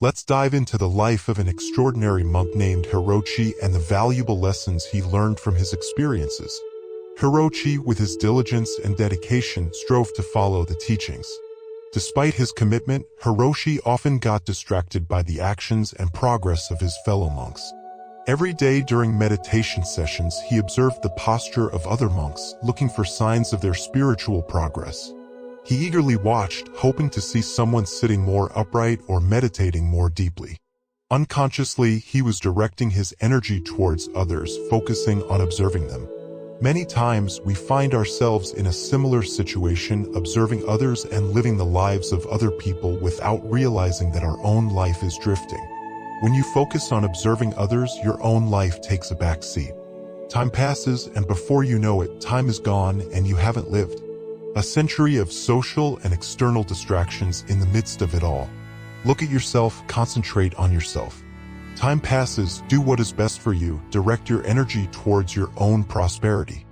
Let's dive into the life of an extraordinary monk named Hirochi and the valuable lessons he learned from his experiences. Hirochi, with his diligence and dedication, strove to follow the teachings. Despite his commitment, Hiroshi often got distracted by the actions and progress of his fellow monks. Every day during meditation sessions, he observed the posture of other monks, looking for signs of their spiritual progress. He eagerly watched, hoping to see someone sitting more upright or meditating more deeply. Unconsciously, he was directing his energy towards others, focusing on observing them. Many times, we find ourselves in a similar situation, observing others and living the lives of other people without realizing that our own life is drifting. When you focus on observing others, your own life takes a back seat. Time passes, and before you know it, time is gone and you haven't lived. A century of social and external distractions in the midst of it all. Look at yourself, concentrate on yourself. Time passes, do what is best for you, direct your energy towards your own prosperity.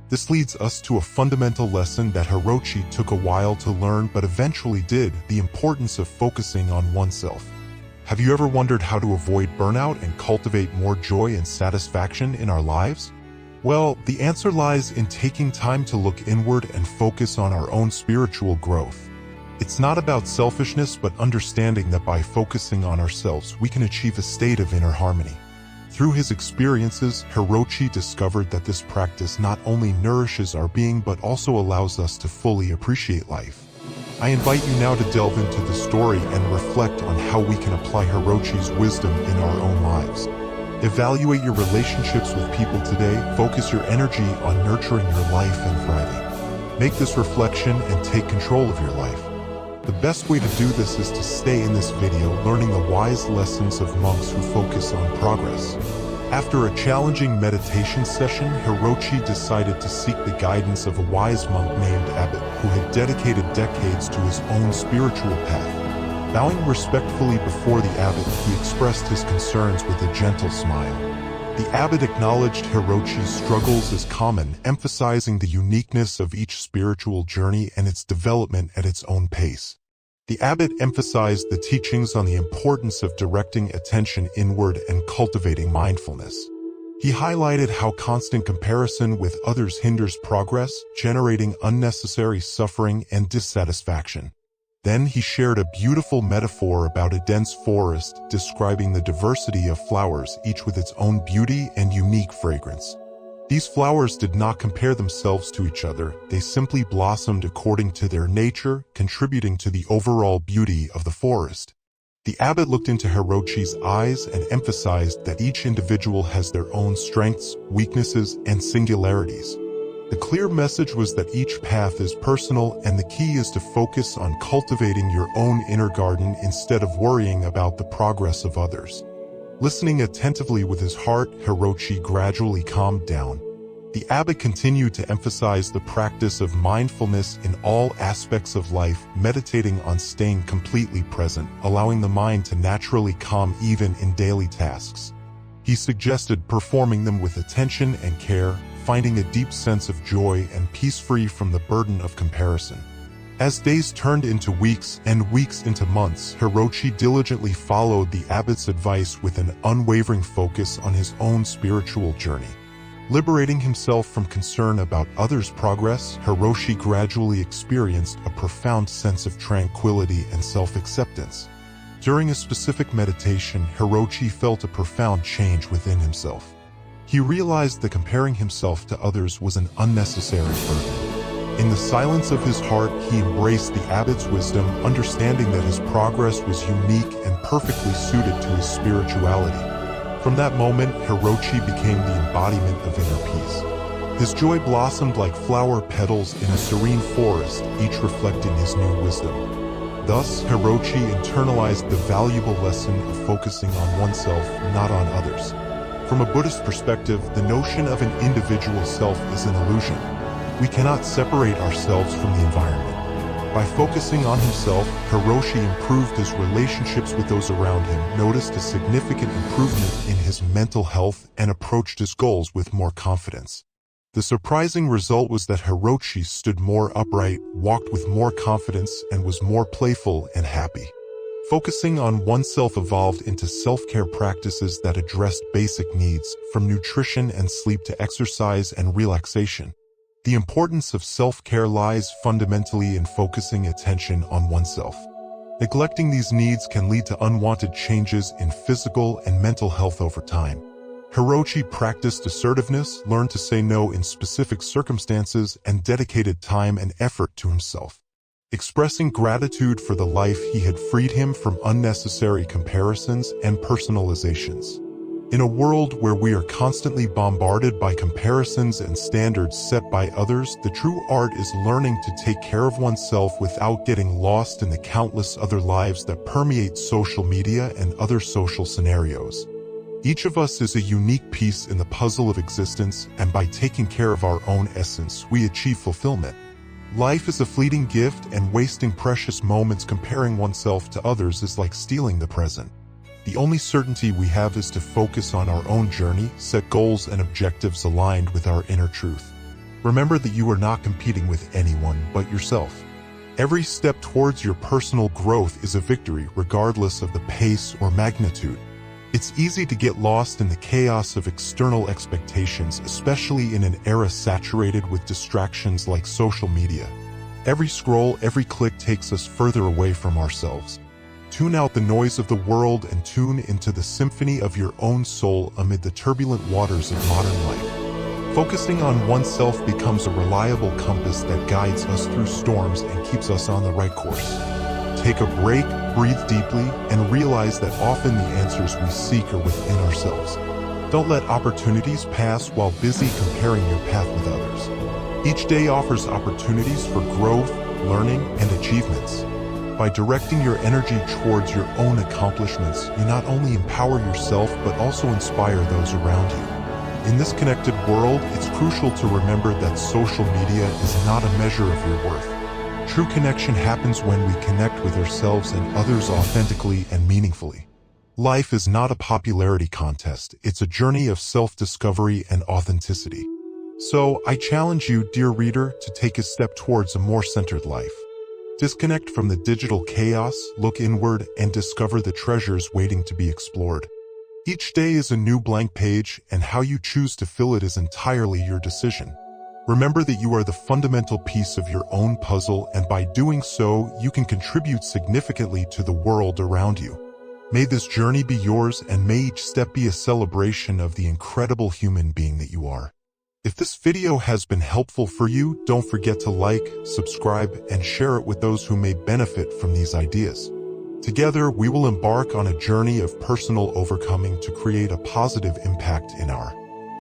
This leads us to a fundamental lesson that Hirochi took a while to learn but eventually did: the importance of focusing on oneself. Have you ever wondered how to avoid burnout and cultivate more joy and satisfaction in our lives? Well, the answer lies in taking time to look inward and focus on our own spiritual growth. It's not about selfishness, but understanding that by focusing on ourselves, we can achieve a state of inner harmony. Through his experiences, Hirochi discovered that this practice not only nourishes our being, but also allows us to fully appreciate life. I invite you now to delve into the story and reflect on how we can apply Hirochi's wisdom in our own lives. Evaluate your relationships with people today. Focus your energy on nurturing your life and thriving. Make this reflection and take control of your life. The best way to do this is to stay in this video, learning the wise lessons of monks who focus on progress. After a challenging meditation session, Hirochi decided to seek the guidance of a wise monk named Abbot, who had dedicated decades to his own spiritual path. Bowing respectfully before the abbot, he expressed his concerns with a gentle smile. The abbot acknowledged Hirochi's struggles as common, emphasizing the uniqueness of each spiritual journey and its development at its own pace. The abbot emphasized the teachings on the importance of directing attention inward and cultivating mindfulness. He highlighted how constant comparison with others hinders progress, generating unnecessary suffering and dissatisfaction. Then he shared a beautiful metaphor about a dense forest, describing the diversity of flowers, each with its own beauty and unique fragrance. These flowers did not compare themselves to each other, they simply blossomed according to their nature, contributing to the overall beauty of the forest. The abbot looked into Hirochi's eyes and emphasized that each individual has their own strengths, weaknesses, and singularities. The clear message was that each path is personal, and the key is to focus on cultivating your own inner garden instead of worrying about the progress of others. Listening attentively with his heart, Hirochi gradually calmed down. The abbot continued to emphasize the practice of mindfulness in all aspects of life, meditating on staying completely present, allowing the mind to naturally calm even in daily tasks. He suggested performing them with attention and care, finding a deep sense of joy and peace free from the burden of comparison. As days turned into weeks and weeks into months, Hirochi diligently followed the abbot's advice with an unwavering focus on his own spiritual journey. Liberating himself from concern about others' progress, Hirochi gradually experienced a profound sense of tranquility and self-acceptance. During a specific meditation, Hirochi felt a profound change within himself. He realized that comparing himself to others was an unnecessary burden. In the silence of his heart, he embraced the abbot's wisdom, understanding that his progress was unique and perfectly suited to his spirituality. From that moment, Hirochi became the embodiment of inner peace. His joy blossomed like flower petals in a serene forest, each reflecting his new wisdom. Thus, Hirochi internalized the valuable lesson of focusing on oneself, not on others. From a Buddhist perspective, the notion of an individual self is an illusion. We cannot separate ourselves from the environment. By focusing on himself, Hiroshi improved his relationships with those around him, noticed a significant improvement in his mental health, and approached his goals with more confidence. The surprising result was that Hiroshi stood more upright, walked with more confidence, and was more playful and happy. Focusing on oneself evolved into self-care practices that addressed basic needs, from nutrition and sleep to exercise and relaxation. The importance of self-care lies fundamentally in focusing attention on oneself. Neglecting these needs can lead to unwanted changes in physical and mental health over time. Hiroshi practiced assertiveness, learned to say no in specific circumstances, and dedicated time and effort to himself. Expressing gratitude for the life he had freed him from unnecessary comparisons and personalizations. In a world where we are constantly bombarded by comparisons and standards set by others, the true art is learning to take care of oneself without getting lost in the countless other lives that permeate social media and other social scenarios. Each of us is a unique piece in the puzzle of existence, and by taking care of our own essence, we achieve fulfillment. Life is a fleeting gift, and wasting precious moments comparing oneself to others is like stealing the present. The only certainty we have is to focus on our own journey, set goals and objectives aligned with our inner truth. Remember that you are not competing with anyone but yourself. Every step towards your personal growth is a victory, regardless of the pace or magnitude. It's easy to get lost in the chaos of external expectations, especially in an era saturated with distractions like social media. Every scroll, every click takes us further away from ourselves. Tune out the noise of the world and tune into the symphony of your own soul amid the turbulent waters of modern life. Focusing on oneself becomes a reliable compass that guides us through storms and keeps us on the right course. Take a break, breathe deeply, and realize that often the answers we seek are within ourselves. Don't let opportunities pass while busy comparing your path with others. Each day offers opportunities for growth, learning, and achievements. By directing your energy towards your own accomplishments, you not only empower yourself but also inspire those around you. In this connected world, it's crucial to remember that social media is not a measure of your worth. True connection happens when we connect with ourselves and others authentically and meaningfully. Life is not a popularity contest, it's a journey of self-discovery and authenticity. So, I challenge you, dear reader, to take a step towards a more centered life. Disconnect from the digital chaos, look inward, and discover the treasures waiting to be explored. Each day is a new blank page, and how you choose to fill it is entirely your decision. Remember that you are the fundamental piece of your own puzzle, and by doing so, you can contribute significantly to the world around you. May this journey be yours, and may each step be a celebration of the incredible human being that you are. If this video has been helpful for you, don't forget to like, subscribe, and share it with those who may benefit from these ideas. Together, we will embark on a journey of personal overcoming to create a positive impact in our